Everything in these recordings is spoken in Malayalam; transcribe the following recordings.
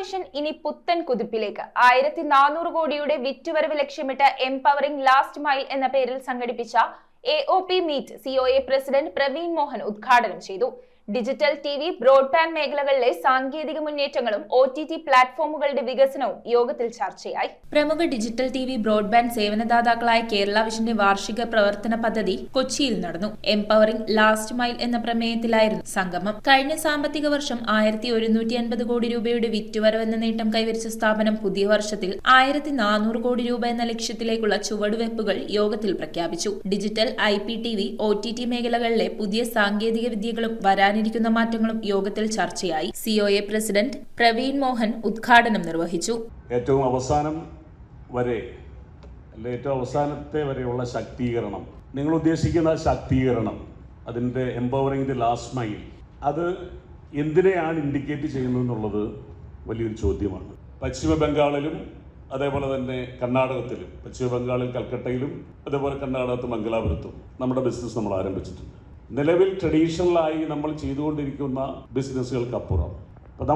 മിഷൻ ഇനി പുത്തൻ കുതിപ്പിലേക്ക് 1400 കോടിയുടെ വിറ്റുവരവ് ലക്ഷ്യമിട്ട് എംപവറിംഗ് ലാസ്റ്റ് മൈൽ എന്ന പേരിൽ സംഘടിപ്പിച്ച AOP meet COA president Praveen Mohan ഉദ്ഘാടനം ചെയ്തു. ഡിജിറ്റൽ TV, ബ്രോഡ്ബാൻഡ് മേഖലകളിലെ സാങ്കേതിക മുന്നേറ്റങ്ങളും OTT പ്ലാറ്റ്ഫോമുകളുടെ വികസനവും യോഗത്തിൽ ചർച്ചയായി. പ്രമുഖ ഡിജിറ്റൽ TV, ബ്രോഡ്ബാൻഡ് സേവനദാതാക്കളായ കേരള വിഷന്റെ വാർഷിക പ്രവർത്തന പദ്ധതി കൊച്ചിയിൽ നടന്നു. എംപവറിംഗ് ലാസ്റ്റ് മൈൽ എന്ന പ്രമേയത്തിലായിരുന്നു സംഗമം. കഴിഞ്ഞ സാമ്പത്തിക വർഷം 1150 കോടി രൂപയുടെ വിറ്റുവരവെന്ന നേട്ടം കൈവരിച്ച സ്ഥാപനം പുതിയ വർഷത്തിൽ 1400 കോടി രൂപ എന്ന ലക്ഷ്യത്തിലേക്കുള്ള ചുവടുവെപ്പുകൾ യോഗത്തിൽ പ്രഖ്യാപിച്ചു. ഡിജിറ്റൽ IPTV, OTT മേഖലകളിലെ പുതിയ സാങ്കേതിക വിദ്യകളും വരാനിരിക്കുന്ന മാറ്റങ്ങളും യോഗത്തിൽ ചർച്ചയായി. COA പ്രസിഡന്റ് പ്രവീൺ മോഹൻ ഉദ്ഘാടനം നിർവഹിച്ചു. ഏറ്റവും അവസാനത്തെ വരെയുള്ള ശാക്തീകരണം, നിങ്ങൾ ഉദ്ദേശിക്കുന്ന ശാക്തീകരണം, അതിൻ്റെ എംപവറിംഗ് ദി ലാസ്റ്റ് മൈൽ, അത് എന്തിനെയാണ് ഇൻഡിക്കേറ്റ് ചെയ്യുന്നതെന്നുള്ളത് വലിയൊരു ചോദ്യമാണ്. പശ്ചിമ ബംഗാളിലും അതേപോലെ തന്നെ കർണാടകത്തിലും, പശ്ചിമ ബംഗാളിൽ കൽക്കട്ടയിലും അതേപോലെ കർണാടകത്ത് മംഗലാപുരത്തും നമ്മുടെ ബിസിനസ് നമ്മൾ ആരംഭിച്ചിട്ടുണ്ട്. നിലവിൽ ട്രഡീഷണലായി നമ്മൾ ചെയ്തുകൊണ്ടിരിക്കുന്ന ബിസിനസ്സുകൾക്കപ്പുറം അപ്പോൾ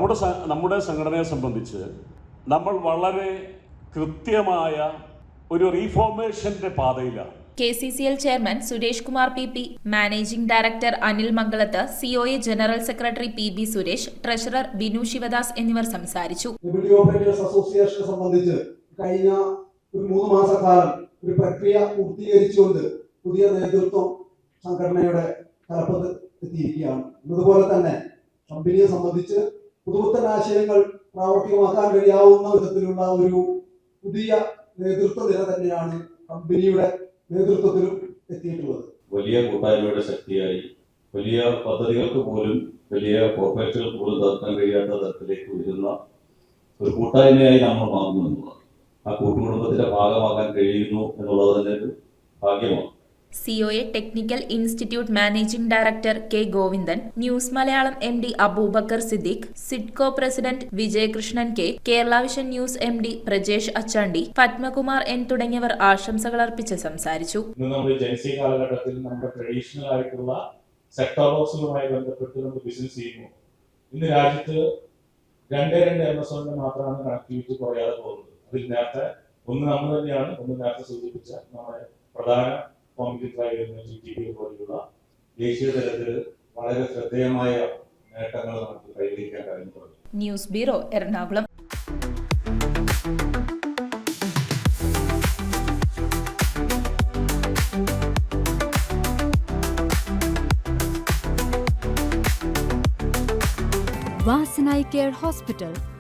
നമ്മുടെ സംഘടനയെ സംബന്ധിച്ച് നമ്മൾ വളരെ കൃത്യമായ ഒരു റീഫോർമേഷന്റെ പാതയിലാണ്. KCCL chairman Suresh Kumar PP, managing director Anil Mangalath, COA general secretary PB Suresh, treasurer Binu Sivadas എന്നിവർ സംസാരിച്ചു. അസോസിയേഷനെ സംബന്ധിച്ച് കഴിഞ്ഞ ഒരു 3 മാസക്കാലം ഒരു പ്രക്രിയ പൂർത്തീകരിച്ചുകൊണ്ട് പുതിയ നേതൃത്വം സംഘടനയുടെ തലപ്പത്ത് എത്തിയിരിക്കുകയാണ്. അതുപോലെ തന്നെ കമ്പനിയെ സംബന്ധിച്ച് പുതുപുത്തൻ ആശയങ്ങൾ പ്രാവർത്തികമാക്കാൻ കഴിയാവുന്ന വിധത്തിലുള്ള ഒരു പുതിയ നേതൃത്വ നില തന്നെയാണ് കമ്പനിയുടെ നേതൃത്വത്തിലും എത്തിയിട്ടുള്ളത്. വലിയ കൂട്ടായ്മയുടെ ശക്തിയായി വലിയ പദ്ധതികൾക്ക് പോലും, വലിയ കോർപ്പറേറ്റുകൾക്ക് പോലും തർക്കാൻ കഴിയാത്ത തരത്തിലേക്ക് വരുന്ന ഒരു കൂട്ടായ്മയായി നമ്മൾ മാറുന്നു എന്നുള്ളത്, ആ കൂട്ടുകുടുംബത്തിന്റെ ഭാഗമാകാൻ കഴിയുന്നു എന്നുള്ളത് തന്നെ ഒരു ഭാഗ്യമാണ്. COA technical institute managing director K Govindan, news Malayalam MD Aboobacker Siddique, SIDCO president Vijayakrishnan K, Kerala vision news MD Prajesh Achandi, Padmakumar N തുടങ്ങിയവർ ആശംസകൾ അർപ്പിച്ച് സംസാരിച്ചു. ജനസി കാലഘട്ടത്തിൽ നമ്മുടെ ട്രഡീഷണൽ ആയിട്ടുള്ള സെക്ടർ ബോക്സുകളുമായി ബന്ധപ്പെട്ട് നമ്മൾ ബിസിനസ് ചെയ്യുന്നു. ഇന്ന് രാജ്യത്ത് 2 MSO മാത്രമാണ് കണക്ടിവിറ്റി കുറയാതെ പോകുന്നത്. അതിൽ നേരത്തെ ഒന്ന് നമ്മൾ തന്നെയാണ്, നേരത്തെ സൂചിപ്പിച്ച നമ്മുടെ പ്രധാന പോലെയുള്ള ദേശീയ തലത്തിൽ വളരെ ശ്രദ്ധേയമായ നേട്ടങ്ങൾ നമുക്ക് കൈവരിക്കാൻ കഴിഞ്ഞിട്ടുണ്ട്. News bureau, Ernakulam. Vasanai Care Hospital,